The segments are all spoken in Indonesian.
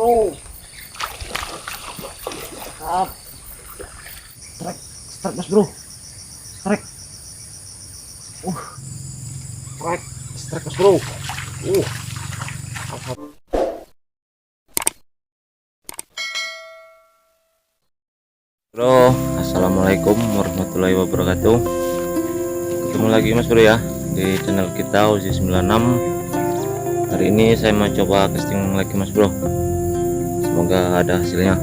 bro. Up. Strike mas bro. Strike. Strike. Strike mas bro. Bro, assalamualaikum warahmatullahi wabarakatuh. Ketemu lagi mas bro ya di channel kita Uzi 96. Hari ini saya mau coba casting lagi mas bro. Semoga ada hasilnya.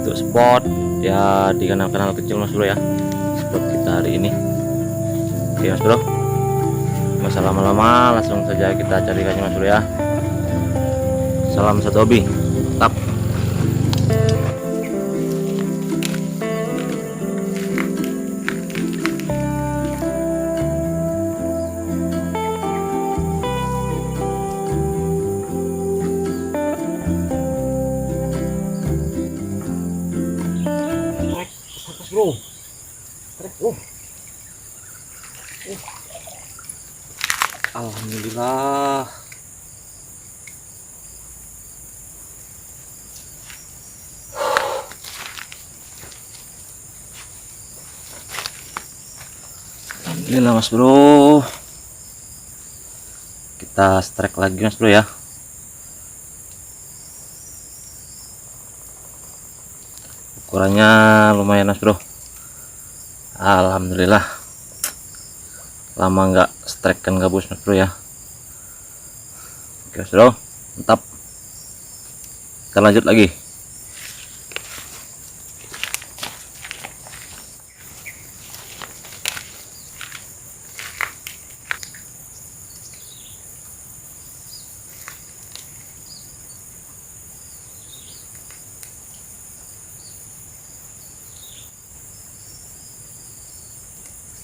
Untuk spot ya di kanal-kanal kecil mas bro ya. Spot kita hari ini. Oke mas bro. Masa lama-lama langsung saja kita cari ikannya mas bro ya. Salam satu hobi. Tap. Bro, Alhamdulillah. Alhamdulillah mas bro. Kita strike lagi mas bro ya. Ukurannya lumayan mas bro. Alhamdulillah. Lama nggak strike kan gabus mas bro ya. Oke mas bro, mantap. Kita lanjut lagi.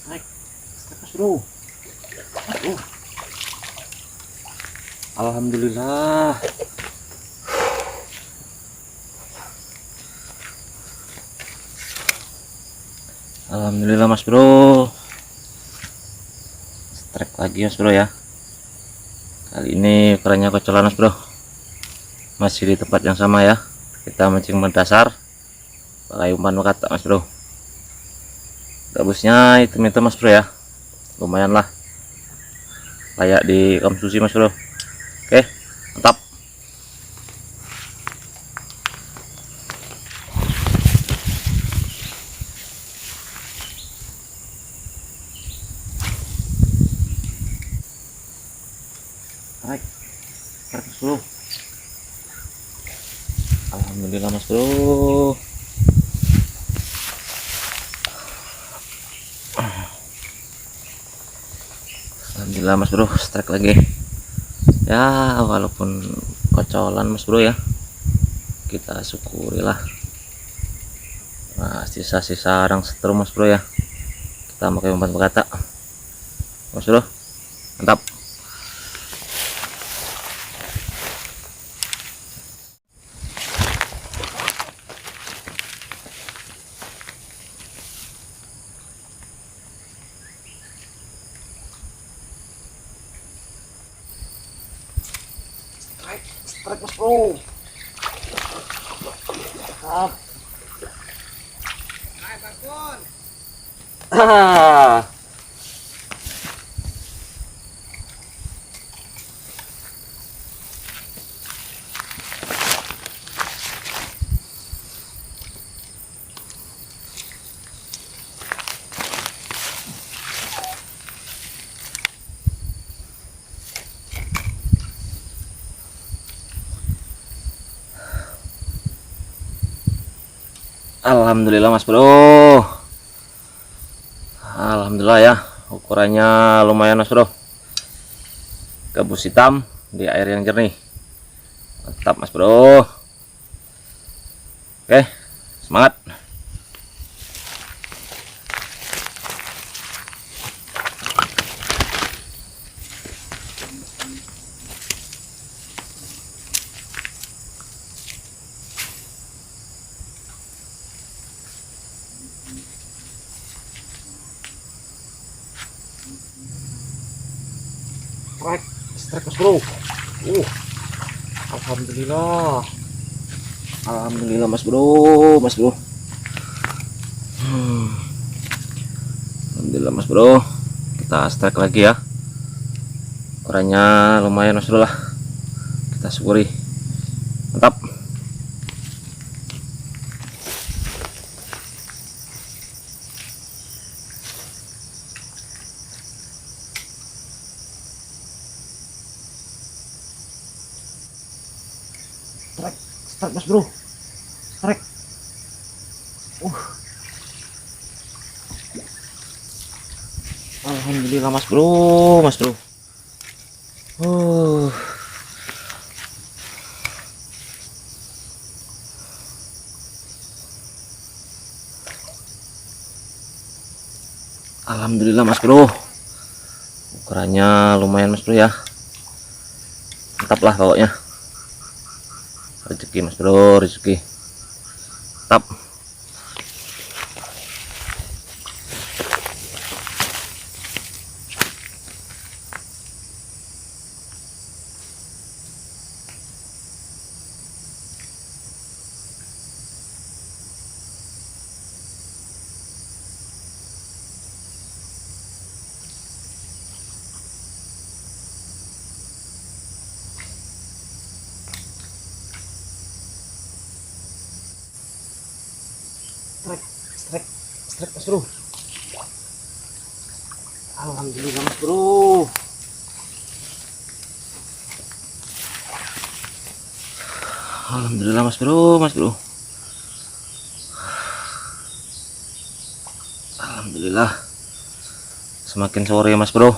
strike mas bro. Alhamdulillah. Alhamdulillah mas bro. Strike lagi mas bro ya. Kali ini ukurannya kocolan mas bro. Masih di tempat yang sama ya. Kita mancing mendasar pakai umpan kata mas bro. Gabusnya itu mas bro ya. Lumayan lah. Layak dikonsumsi mas bro. Oke, mantap. Strike mas bro. Alhamdulillah mas bro. Alhamdulillah mas bro, strike lagi ya, walaupun kocolan mas bro ya, kita syukurilah. Nah, sisa-sisa orang setrum mas bro ya, kita pakai umpan berkata mas bro, mantap. Strike mas bro. Up. Alhamdulillah mas bro. Alhamdulillah ya, ukurannya lumayan mas bro. Gabus hitam di air yang jernih, mantap mas bro. Oke, semangat. Strike mas bro. Alhamdulillah. Alhamdulillah mas bro, mas bro. Alhamdulillah mas bro, kita strike lagi ya. Ukurannya lumayan mas bro lah, kita syukuri. Mantap. Strike mas bro, strike. Alhamdulillah mas bro, mas bro. Alhamdulillah mas bro, ukurannya lumayan mas bro ya. Mantap lah pokoknya. Rezeki mas bro, rezeki. Mantap. Strike mas bro. Alhamdulillah mas bro. Alhamdulillah mas bro, mas bro. Alhamdulillah. Semakin sore mas bro,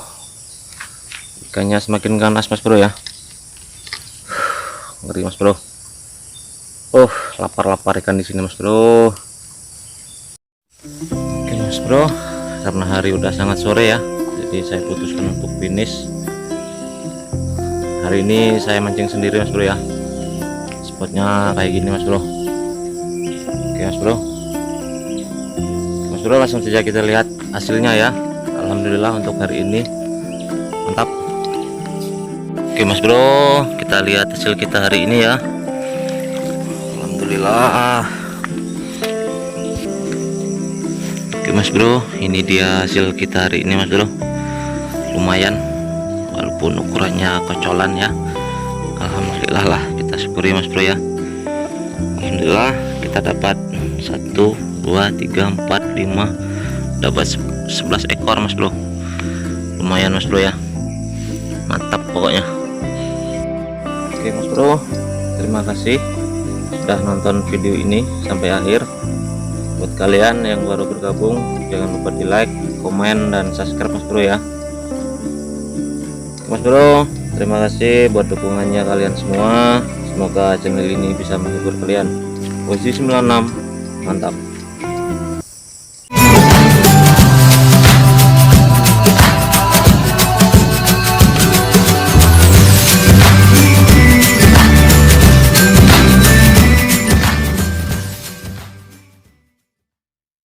ikannya semakin ganas mas bro ya. Ngeri mas bro. Lapar ikan di sini mas bro. Oke mas bro, karena hari udah sangat sore ya, jadi saya putuskan untuk finish. Hari ini saya mancing sendiri mas bro ya. Spotnya kayak gini mas bro. Oke mas bro. Mas bro, langsung saja kita lihat hasilnya ya. Alhamdulillah untuk hari ini mantap. Oke mas bro, kita lihat hasil kita hari ini ya. Alhamdulillah. Oke mas bro, ini dia hasil kita hari ini mas bro. Lumayan, walaupun ukurannya kocolan ya. Alhamdulillah lah, kita syukuri mas bro ya. Alhamdulillah kita dapat 1 2 3 4 5, dapat 11 ekor mas bro. Lumayan mas bro ya, mantap pokoknya. Oke mas bro, terima kasih sudah nonton video ini sampai akhir. Buat kalian yang baru bergabung, jangan lupa di like, komen, dan subscribe mas bro ya. Mas bro, terima kasih buat dukungannya kalian semua. Semoga channel ini bisa menghibur kalian. Posisi 96, mantap.